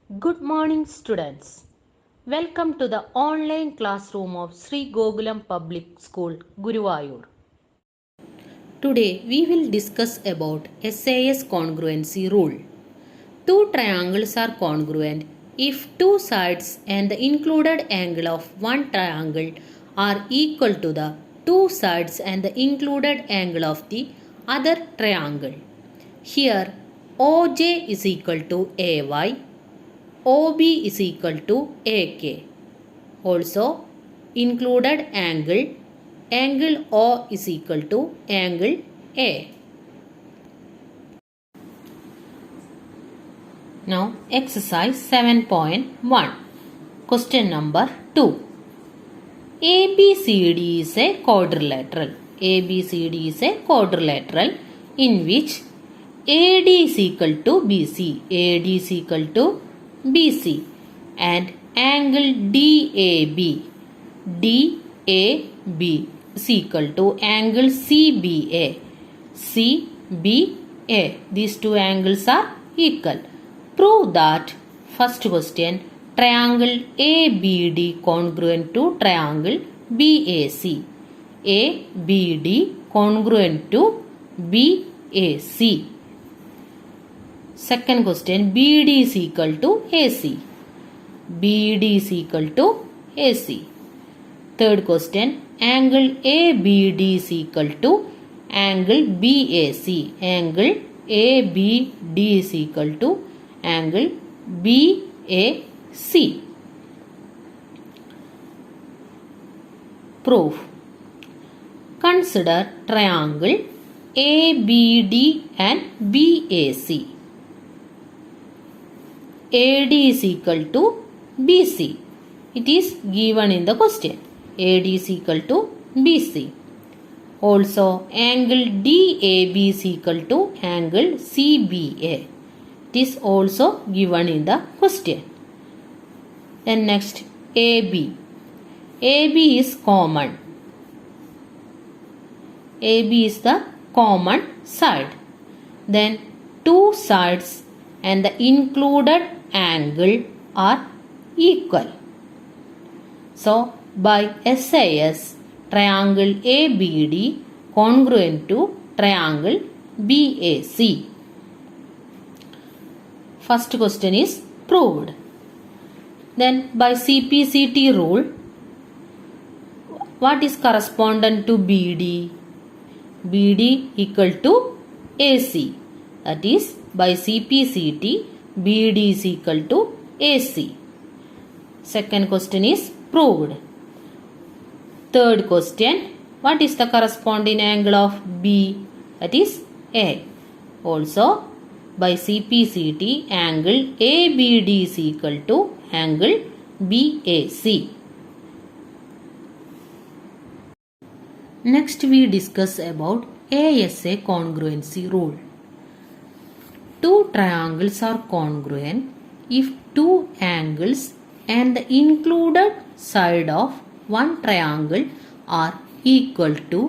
Good morning, students. Welcome to the online classroom of Sri Gokulam Public School, Guruvayur. Today we will discuss about SAS congruency rule. Two triangles are congruent if two sides and the included angle of one triangle are equal to the two sides and the included angle of the other triangle. Here OJ is equal to AY, OB is equal to AK. Also included angle O is equal to angle A. Now exercise 7.1. Question number 2. ABCD is a quadrilateral. ABCD is a quadrilateral in which AD is equal to BC. AD is equal to BC and angle DAB. DAB is equal to angle CBA. CBA. These two angles are equal. Prove that, first question, triangle ABD congruent to triangle BAC. ABD congruent to BAC. Second question, BD is equal to AC. BD is equal to AC. Third question, angle ABD is equal to angle BAC. Angle ABD is equal to angle BAC. Proof. Consider triangle ABD and BAC. AD is equal to BC. It is given in the question. AD is equal to BC. Also, angle DAB is equal to angle CBA. It is also given in the question. Then next, AB. AB is common. AB is the common side. Then two sides and the included angle are equal. So, by SAS, triangle ABD congruent to triangle BAC. First question is proved. Then by CPCT rule, what is correspondent to BD? BD equal to AC. That is, by CPCT, BD is equal to AC. Second question is proved. Third question, what is the corresponding angle of B? That is A. Also, by CPCT, angle ABD is equal to angle BAC. Next we discuss about ASA congruency rule. Two triangles are congruent if two angles and the included side of one triangle are equal to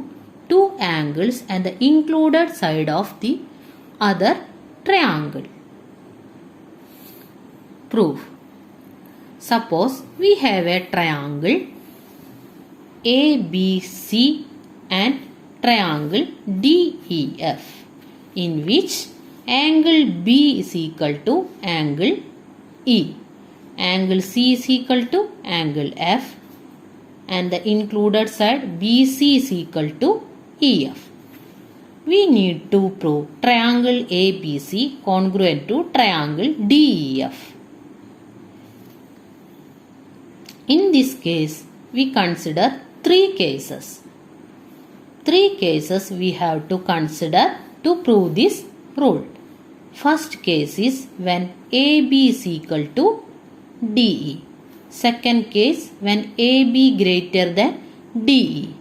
two angles and the included side of the other triangle. Proof. Suppose we have a triangle ABC and triangle DEF in which angle B is equal to angle E. Angle C is equal to angle F and the included side BC is equal to EF. We need to prove triangle ABC congruent to triangle DEF. In this case, we consider three cases. Three cases we have to consider to prove this rule. First case is when AB is equal to DE. Second case when AB greater than DE.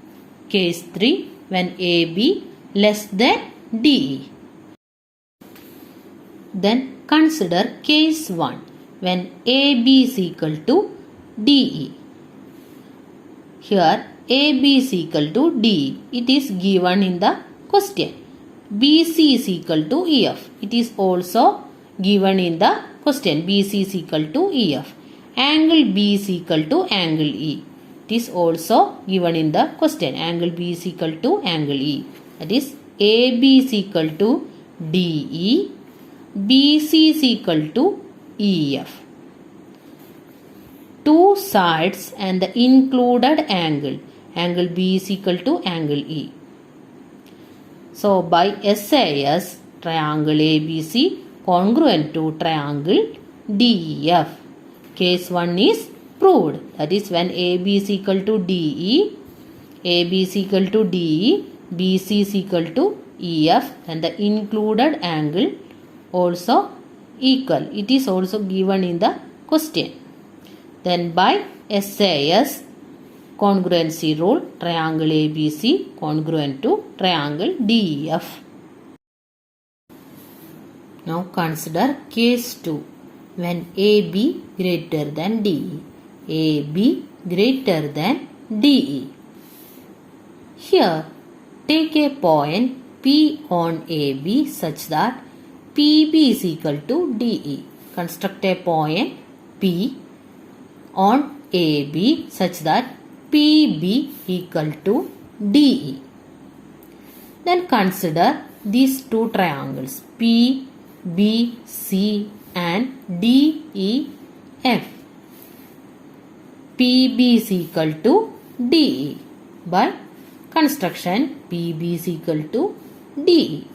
Case 3 when AB less than DE. Then consider case 1 when AB is equal to DE. Here AB is equal to DE. It is given in the question. BC is equal to EF. It is also given in the question. BC is equal to EF. Angle B is equal to angle E. It is also given in the question. Angle B is equal to angle E. That is AB is equal to DE. BC is equal to EF. Two sides and the included angle. Angle B is equal to angle E. So by SAS, triangle ABC congruent to triangle DEF. Case 1 is proved. That is when AB is equal to DE, AB is equal to DE, BC is equal to EF, and the included angle also equal. It is also given in the question. Then by SAS congruency rule, triangle ABC congruent to triangle DEF. Now consider case 2. When AB greater than DE. AB greater than DE. Here, take a point P on AB such that PB is equal to DE. Construct a point P on AB such that PB equal to DE. Then consider these two triangles PBC and DEF. PB is equal to DE. By construction, PB is equal to DE.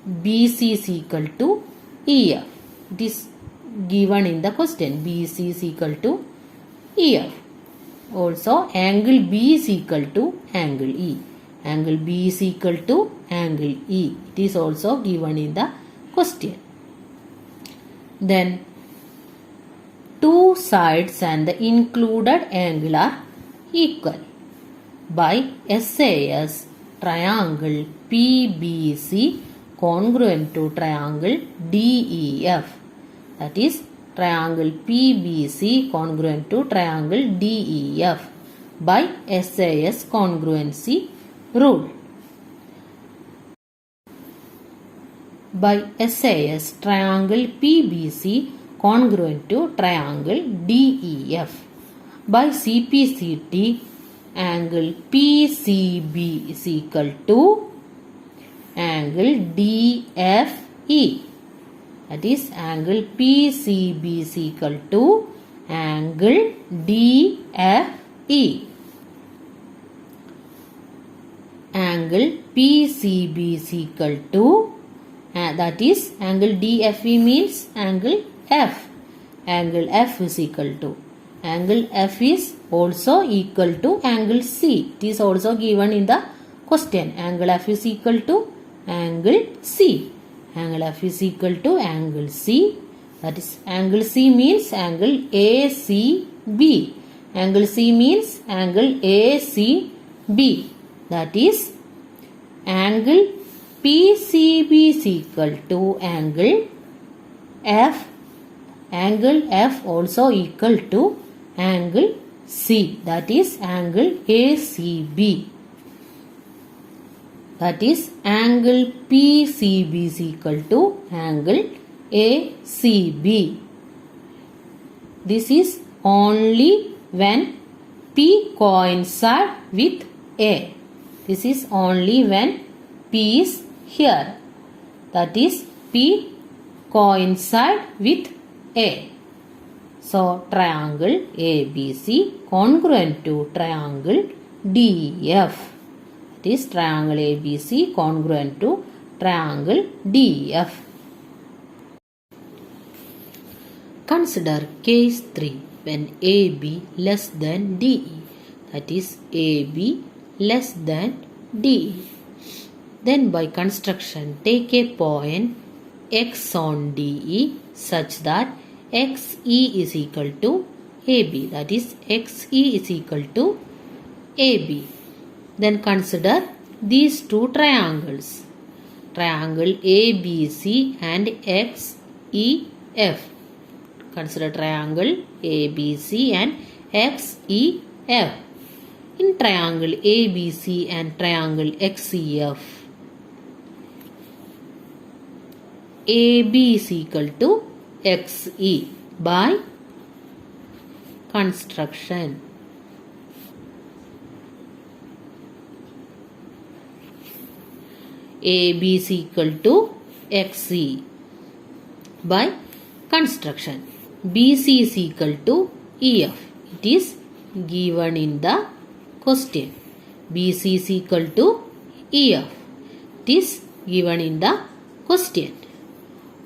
BC is equal to EF. It is given in the question. BC is equal to EF. Also, angle B is equal to angle E. Angle B is equal to angle E. It is also given in the question. Then two sides and the included angle are equal. By SAS, triangle PBC congruent to triangle DEF. That is triangle PBC congruent to triangle DEF by SAS congruency rule. By SAS, triangle PBC congruent to triangle DEF. By CPCT, angle PCB is equal to angle DFE. That is angle PCB is equal to angle DFE. Angle PCB is equal to that is angle DFE means angle F. Angle F is equal to. Angle F is also equal to angle C. It is also given in the question. Angle F is equal to angle C. Angle F is equal to angle C. That is angle C means angle ACB. Angle C means angle ACB. That is angle PCB is equal to angle F. Angle F also equal to angle C. That is angle ACB. That is angle PCB is equal to angle ACB. This is only when P coincide with A. This is only when P is here. That is P coincide with A. So triangle ABC congruent to triangle DEF. That is triangle ABC congruent to triangle DEF. Consider case 3 when AB less than DE. That is AB less than DE. Then by construction, take a point X on DE such that XE is equal to AB. That is XE is equal to AB. Then consider these two triangles. Triangle ABC and XEF. Consider triangle ABC and XEF. In triangle ABC and triangle XEF, AB is equal to XE by construction. AB is equal to XE by construction. BC is equal to EF. It is given in the question. BC is equal to EF. It is given in the question.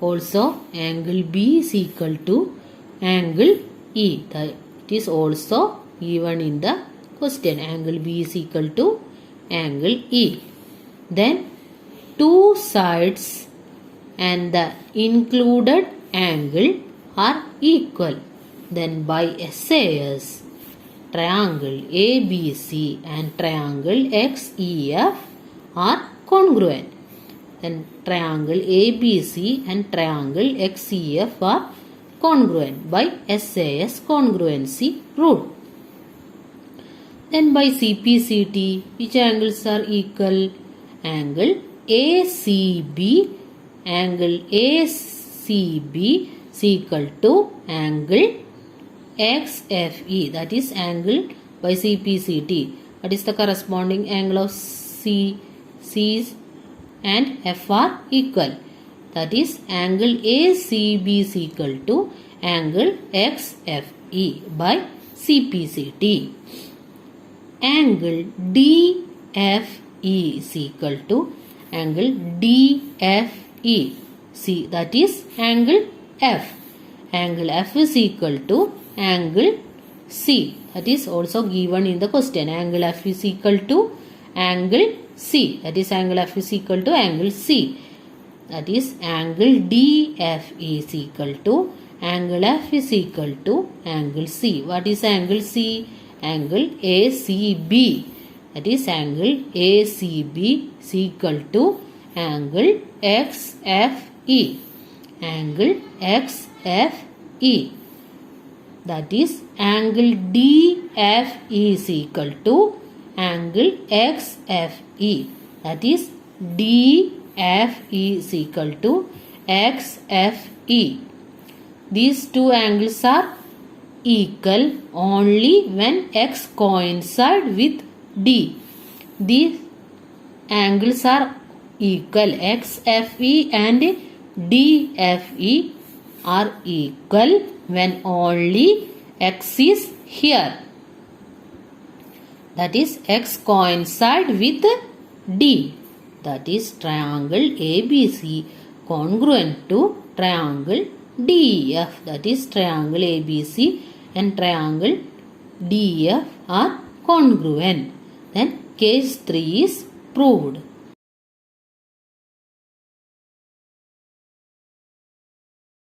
Also, angle B is equal to angle E. It is also given in the question. Angle B is equal to angle E. Then, two sides and the included angle are equal. Then by SAS, triangle ABC and triangle XEF are congruent. Then triangle ABC and triangle XEF are congruent by SAS congruency rule. Then by CPCT, which angles are equal? Angle ACB, angle ACB is equal to angle XFE, that is angle by CPCT. What is the corresponding angle of C and F are equal? That is angle ACB is equal to angle XFE by CPCT. Angle DFE is equal to angle DFE. See, that is angle F. Angle F is equal to angle C. That is also given in the question. Angle F is equal to angle C. That is angle F is equal to angle C. That is angle DFE is equal to angle F is equal to angle C. What is angle C? Angle ACB. That is angle ACB is equal to angle XFE. Angle XFE. That is angle DFE is equal to angle XFE. That is DFE is equal to XFE. These two angles are equal only when X coincide with D. These angles are equal. XFE and DFE are equal when only X is here. That is X coincide with D. That is triangle ABC congruent to triangle DEF. That is triangle ABC and triangle DEF are congruent. Then case 3 is proved.